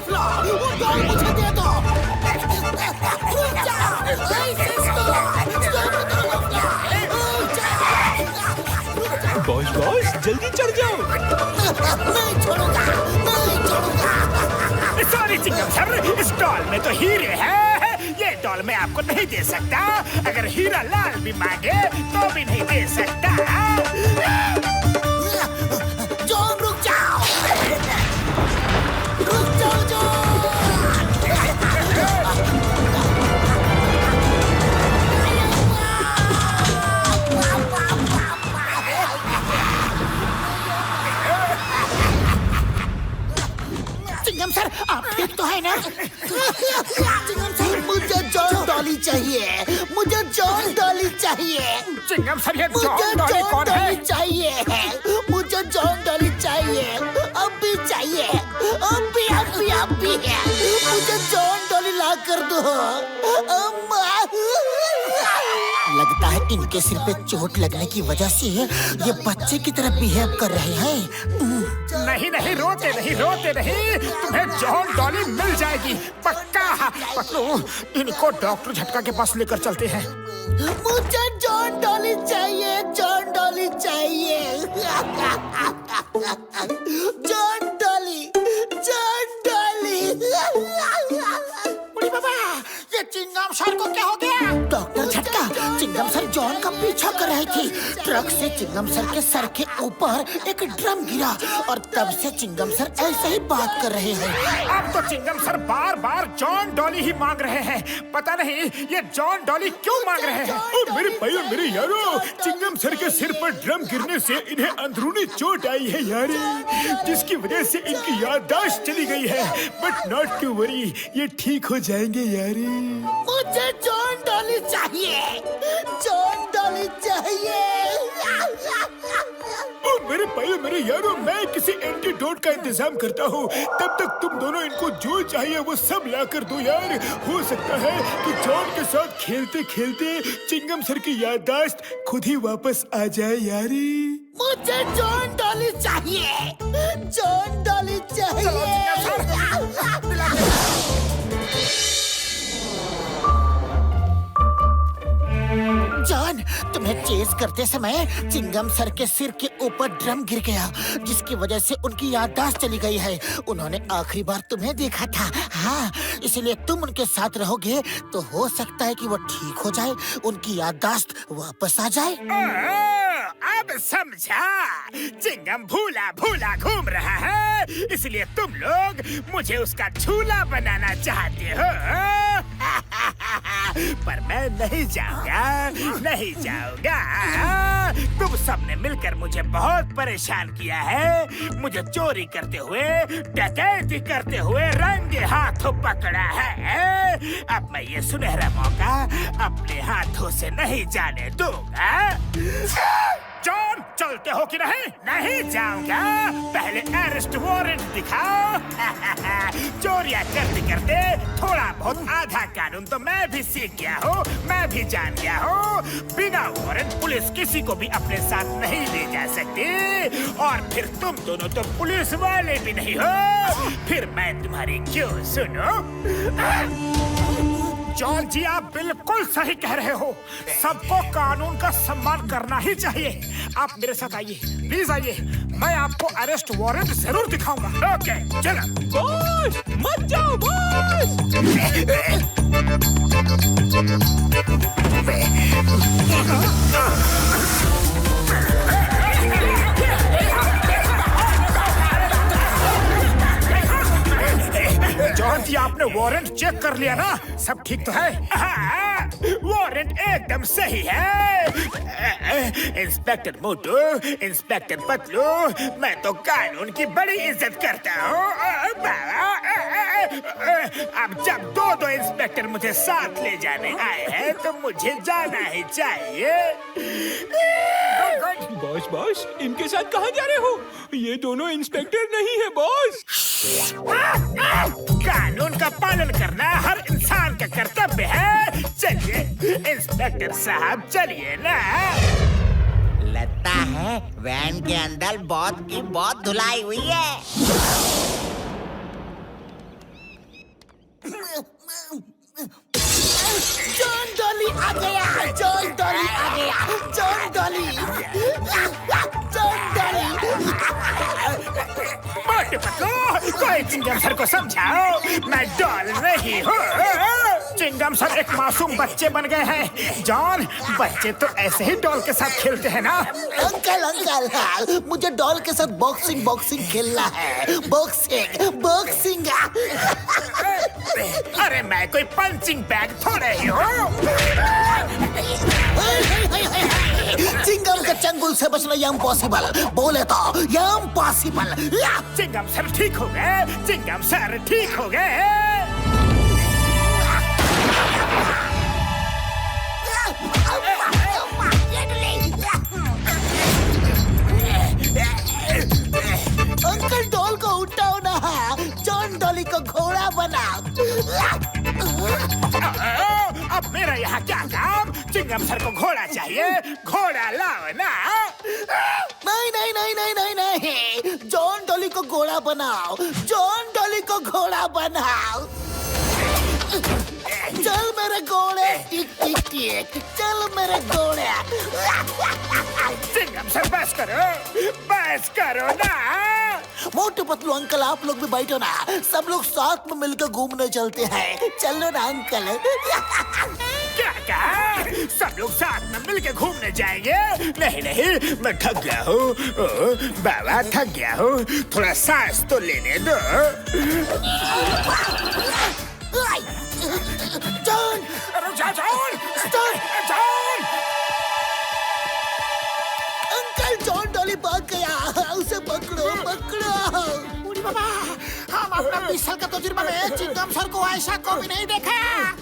लफड़ा, वो डॉल मुझे दे दो। रुक जाओ, ऐसे बॉस जल्दी चढ़ जाओ। नहीं छोड़ूंगा, नहीं छोड़ूंगा। सॉरी चिंगम सर, इस डॉल में तो हीरे हैं। ये डॉल मैं आपको नहीं दे सकता। अगर हीरा लाल भी मांगे तो भी नहीं दे सकता। जॉन रुक जाओ, रुक जाओ जॉन। चिंगम सर, आप ठीक तो है ना? चिंगम सर, मुझे जॉन डॉली चाहिए, मुझे जॉन डॉली चाहिए। चिंगम सर, ये मुझे जॉन डॉली कौन है? चाहिए, मुझे जॉन डॉली चाहिए, अभी चाहिए, अभी अभी अभी है। मुझे जॉन डॉली ला कर दो। अम्मा। लगता है इनके सिर पे चोट लगने की वजह से ये बच्चे की तरह बिहेव कर रहे हैं। नहीं नहीं, रोते नहीं, रोते नहीं। तुम्हें जॉन डॉली मिल जाएगी, पक्का। पकड़ो, इनको डॉक्टर झटका के पास लेकर चलते हैं। मुझे जॉन डॉली चाहिए, जॉन डॉली चाहिए। John Dolly, John Dolly. बाबा, ये चिंगम सर को क्या हो गया? डॉक्टर झटका, चिंगम सर जॉन का पीछा कर रही थी। ट्रक से चिंगम सर के सर के ऊपर एक ड्रम गिरा और तब से चिंगम सर ऐसे ही बात कर रहे हैं। अब तो चिंगम सर बार बार जॉन डॉली ही मांग रहे हैं। पता नहीं ये जॉन डॉली क्यों मांग रहे हैं। मेरे भाई और मेरे यारो, चिंगम सर के सिर पर ड्रम गिरने से इन्हें अंदरूनी चोट आई है यारी, जिसकी वजह से इनकी याददाश्त चली गई है। बट नॉट टू वरी, ये ठीक हो जाएंगे यारी। मुझे जॉन डॉली चाहिए, जॉन डॉली चाहिए। मेरे भाई और मेरे यारो, मैं किसी एंटीडोट का इंतजाम करता हूँ। तब तक तुम दोनों इनको जो चाहिए वो सब ला कर दो यार। हो सकता है कि जॉन के साथ खेलते खेलते चिंगम सर की याददाश्त खुद ही वापस आ जाए यारी। मुझे जॉन डॉली चाहिए, जॉन डॉली चाहिए। जॉन, तुम्हें चेज करते समय चिंगम सर के सिर के ऊपर ड्रम गिर गया, जिसकी वजह से उनकी याददाश्त चली गई है। उन्होंने आखिरी बार तुम्हें देखा था। हाँ, इसलिए तुम उनके साथ रहोगे तो हो सकता है कि वो ठीक हो जाए, उनकी याददाश्त वापस आ जाए। अब समझा। चिंगम भूला भूला घूम रहा है, इसलिए तुम लोग मुझे उसका झूला बनाना चाहते हो। पर मैं नहीं जाऊंगा, नहीं जाऊंगा। तुम सबने मिलकर मुझे बहुत परेशान किया है। मुझे चोरी करते हुए, डकैती करते हुए रंगे हाथों पकड़ा है। अब मैं ये सुनहरा मौका अपने हाथों से नहीं जाने दूंगा। जॉन, चलते हो कि नहीं? नहीं जाऊंगा। पहले अरेस्ट वारंट दिखाओ। चोरियां करते करते थोड़ा बहुत आधा कानून तो मैं भी सीख गया हूँ, मैं भी जान गया हूँ। बिना वारंट पुलिस किसी को भी अपने साथ नहीं ले जा सकती। और फिर तुम दोनों तो पुलिस वाले भी नहीं हो, फिर मैं तुम्हारी क्यों सुनूं? जॉन जी, आप बिल्कुल सही कह रहे हो। सबको कानून का सम्मान करना ही चाहिए। आप मेरे साथ आइए, प्लीज आइए। मैं आपको अरेस्ट वारंट जरूर दिखाऊंगा। ओके, चलो। बॉस, मत जाओ बॉस। जॉन जी, आपने वारंट चेक कर लिया ना? सब ठीक तो है? वारंट एकदम सही है। इंस्पेक्टर मोटू, इंस्पेक्टर पतलू, मैं तो कानून की बड़ी इज्जत करता हूँ। अब जब दो इंस्पेक्टर मुझे साथ ले जाने आए हैं तो मुझे जाना ही चाहिए। बॉस, इनके साथ कहाँ जा रहे हो? ये दोनों इंस्पेक्टर नहीं है बॉस। कानून का पालन करना हर इंसान का कर्तव्य है। चलिए इंस्पेक्टर साहब, चलिए ना। लगता है वैन के अंदर बहुत धुलाई हुई है। मोटे पतलू, कोई चिंगम सर को समझाओ, मैं डॉल नहीं हूँ। चिंगम सर एक मासूम बच्चे बन गए हैं। जॉन, बच्चे तो ऐसे ही डॉल के साथ खेलते हैं ना। अंकल अंकल, मुझे डॉल के साथ बॉक्सिंग खेलना है। बॉक्सिंग। अरे मैं कोई पंचिंग बैग थोड़े ही हूँ। चिंगम के चंगुल से बचना इम्पॉसिबल। बोले तो इम्पॉसिबल। चिंगम सर ठीक हो गए, चिंगम सर ठीक हो गए। अंकल डॉल को उठाओ ना, जॉन डॉली को घोड़ा बनाओ। अब मेरा यहाँ क्या काम? चिंगम सर को घोड़ा चाहिए, घोड़ा लाओ ना। नहीं, जॉन डॉली को घोड़ा बनाओ, जॉन डॉली को घोड़ा बनाओ। चल मेरे घोड़े, टिक टिक टिक, चल मेरे घोड़े। चिंगम सर बस करो ना। मोटू पतलू अंकल, आप लोग भी बैठो ना, सब लोग साथ में मिलकर घूमने चलते हैं। चलो ना अंकल। क्या कहा? सब लोग साथ में मिलके घूमने जाएंगे? नहीं, मैं थक गया हूँ। बाबा थक गया हूँ, थोड़ा सांस तो लेने दो। जॉन, अंकल जॉन डॉली भाग गया, उसे पकड़ो। बाबा, हम अपना 20 साल का तजुर्बा में चिंगम सर को ऐसा कभी नहीं देखा।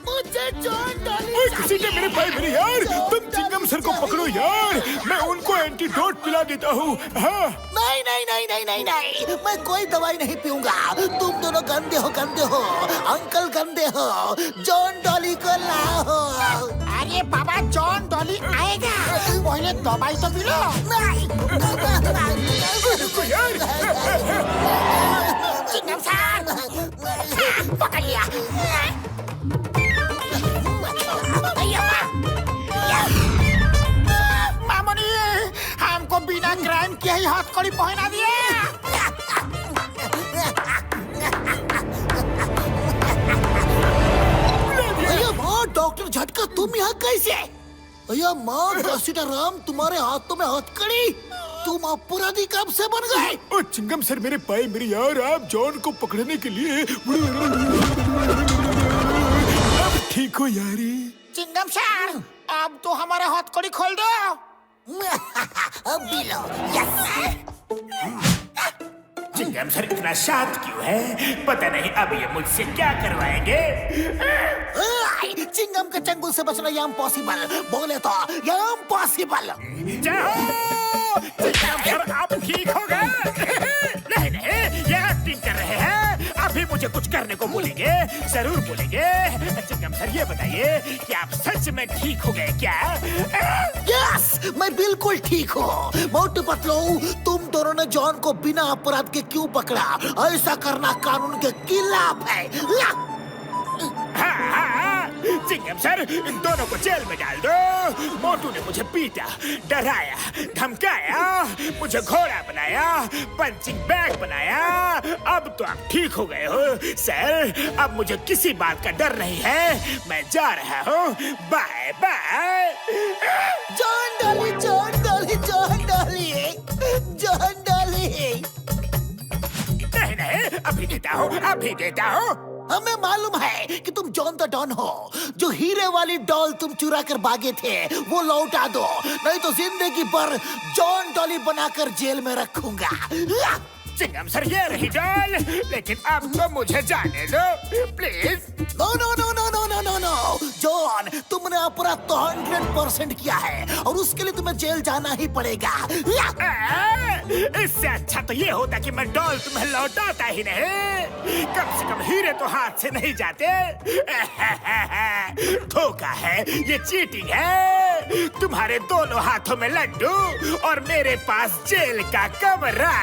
मुझे जॉन डॉली किसी के मेरे भाई मेरे यार, तुम चिंगम सर को पकड़ो यार, मैं उनको एंटीडोट पिला देता हूँ। हाँ। नहीं, मैं कोई दवाई नहीं पीऊंगा। तुम दोनों गंदे हो, अंकल गंदे हो। जॉन डॉली को लाओ। अरे बाबा, जॉन डॉली आएगा, पहले दवाई तो पिलो। चिंगम सर, पकड़ लिया। मामूली, हमको बिना क्राइम किए ही हथकड़ी पहना दिया। भैया माँ, डॉक्टर झटका, तुम यहाँ कैसे? भैया माँ, राम, तुम्हारे हाथों में हथकड़ी, तुम अपराधी कब से बन गए? ओ चिंगम सर मेरे भाई मेरे यार, आप जॉन को पकड़ने के लिए अब ठीक हो यारी। चिंगम सर, अब तो हमारे हथकड़ी खोल दो। अब भी लो। चिंगम सर इतना शांत क्यों है? पता नहीं अब ये मुझसे क्या करवाएंगे। चिंगम के चंगुल से बचना इम्पॉसिबल। बोले तो इम्पॉसिबल। चिंगम सर आप ठीक हो गए? नहीं, ये एक्टिंग कर रहे हैं। अभी मुझे कुछ करने को बोलेंगे, जरूर बोलेंगे। चिंगम सर ये बताइए कि आप सच में ठीक हो गए क्या? यस, मैं बिल्कुल ठीक हूँ। मोटू पतलू, तुम दोनों ने जॉन को बिना अपराध के क्यों पकड़ा? ऐसा करना कानून के खिलाफ है। हाँ, चिंगम सर, इन दोनों को जेल में डाल दो। मोटू ने मुझे पीटा, डराया, धमकाया, मुझे घोड़ा बनाया, पंचिंग बैग बनाया। अब तो आप ठीक हो गए हो सर, अब मुझे किसी बात का डर नहीं है। मैं जा रहा हूँ, bye bye. John Dolly, John Dolly, John Dolly, John Dolly. नहीं, अभी देता हूँ। हमें मालूम है कि तुम जॉन द डॉन हो। जो हीरे वाली डॉल तुम चुरा कर भागे थे, वो लौटा दो, नहीं तो जिंदगी भर जॉन डॉली बनाकर जेल में रखूंगा। चिंगम सर ये रही डॉल, लेकिन अब तो मुझे जाने दो प्लीज। नो, जॉन, तुमने अपराध तो 100% किया है और उसके लिए तुम्हें जेल जाना ही पड़ेगा। इससे अच्छा तो ये होता कि मैं डॉल तुम्हें लौटाता ही नहीं। कम से कम हीरे तो हाथ से नहीं जाते। धोखा है, ये चीटिंग है। तुम्हारे दोनों हाथों में लड्डू और मेरे पास जेल का कमरा।